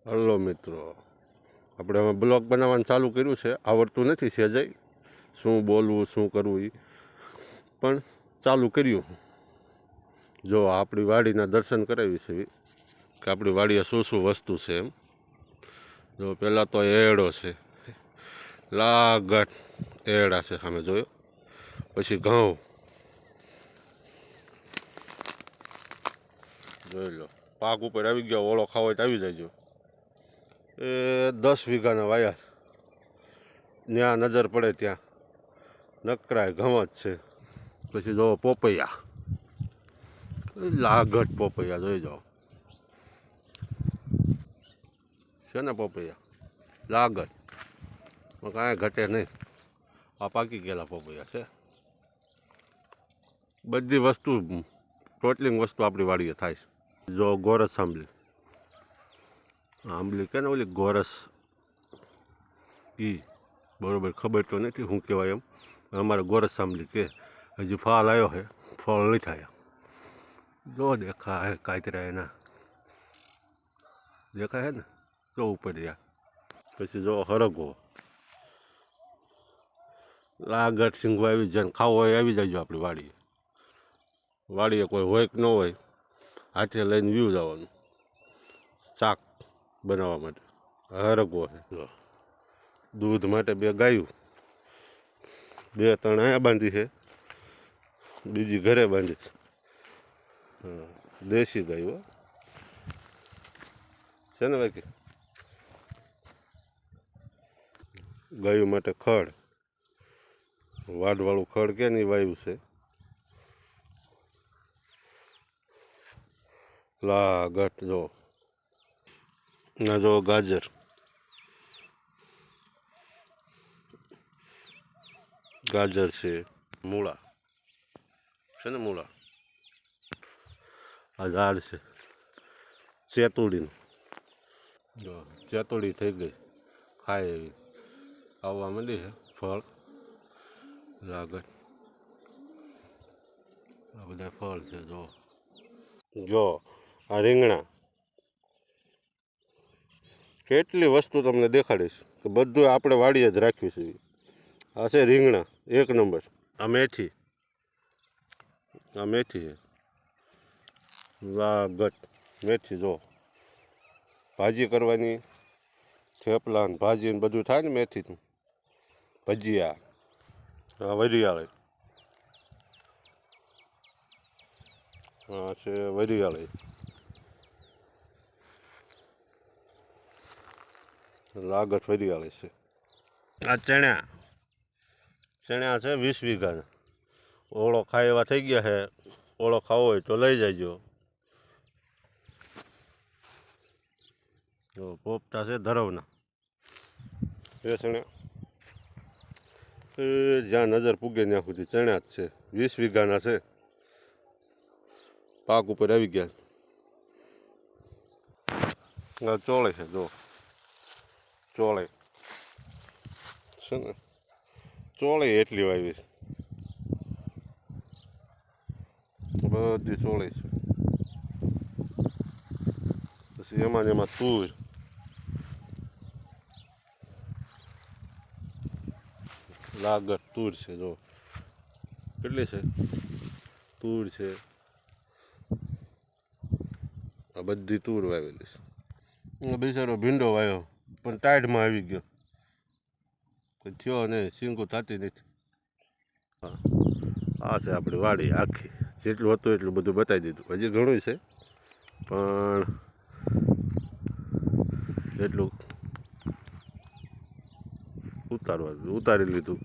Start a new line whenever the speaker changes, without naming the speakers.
Hello મિત્રો, આપણે હવે બ્લોગ બનાવવાનું ચાલુ કર્યું છે. આવડતું નથી સહેજાય શું બોલવું શું કરવું એ, પણ ચાલુ કર્યું. જો આપણી વાડીના દર્શન કરાવી છે કે આપણી વાડીએ શું શું વસ્તુ છે એમ. જો પહેલાં તો એરડો છે, લાગટ એરડા છે સામે જોયો. પછી ઘઉં જોઈ લો, પાક ઉપર આવી ગયો. ઓળો ખાવો હોય તો આવી જાય. એ 10 વીઘાના વાયા, ત્યાં નજર પડે ત્યાં નકરાય ઘઉં જ છે. પછી જો પોપૈયા, લાગટ પોપૈયા જોઈ જાઓ છે ને. પોપૈયા લાગટ કાંઈ ઘટે નહીં. આ પાકી ગયેલા પોપૈયા છે. બધી વસ્તુ ટોટલિંગ વસ્તુ આપણી વાડીએ થાય છે. જો ગોરસ આંબલી, આંબલી કે ને ઓલી ગોરસ એ બરાબર ખબર તો નથી શું કહેવાય એમ. અમારે ગોરસ આંબલી કે. હજી ફળ આવ્યો છે, ફળ નહીં થાય. જો દેખાય કાતરા એના દેખાય છે ને, જો ઉપર રહ્યા. પછી જો હરગવો, લાગટ સિંગો આવી જાય. ખાવો હોય આવી જાય આપણી વાડીએ. વાડીએ કોઈ હોય કે ન હોય, હાથે લઈને વ્યૂ જવાનું શાક બનાવવા માટે. હરગવો છે. જો દૂધ માટે 2 ગાયું, 2-3 અહીંયા બાંધી છે, બીજી ઘરે બાંધી છે. હા, દેશી ગાયું છે ને બાકી. ગાયું માટે ખડ, વાડવાળું ખડ કે નહીં વાયુ છે. લાગટ જો ના, જો ગાજર, ગાજર છે. મૂળા છે ને, મૂળા. આ ઝાડ છે ચેતુડીનું. જો ચેતુડી થઈ ગઈ, ખાય એવી આવવા માંડી છે ફળ. લાગટ આ બધા ફળ છે. જો આ રીંગણા, કેટલી વસ્તુ તમને દેખાડીશ કે બધું આપણે વાડીએ જ રાખ્યું છે. આ છે રીંગણા 1 નંબર. આ મેથી, આ મેથી છે. લાગટ મેથી જો ભાજી કરવાની, થેપલા ને ભાજી ને બધું થાય ને મેથીનું. ભજીયા, આ વરિયાળી, આ છે વરિયાળી. લાગટ વરિયાળી છે. આ ચણા, ચણા છે 20 વીઘાના. ઓળો ખાય એવા થઈ ગયા છે. ઓળો ખાવો હોય તો લઈ જાયજો. જો પોપટા છે ધરવના એ ચણા. એ જ્યાં નજર પૂગે ત્યાં સુધી ચણા જ છે. 20 વીઘાના છે, પાક ઉપર આવી ગયા. ચોળે છે, જો ચોળે છે ને. ચોળે એટલી વાવી છે, બધી ચોળે છે. પછી એમાં ને એમાં તુર, લાગટ તુર છે. જો કેટલી છે તુર છે. આ બધી તુર વાવેલી છે. બિચારો ભીંડો વાવ્યો પણ ટાઈડમાં આવી ગયો, કોઈ થયો નહીં, સિંગું થતી નથી. હા, આ છે આપણી વાડી આખી. જેટલું હતું એટલું બધું બતાવી દીધું. હજી ઘણું છે પણ એટલું ઉતારી લીધું.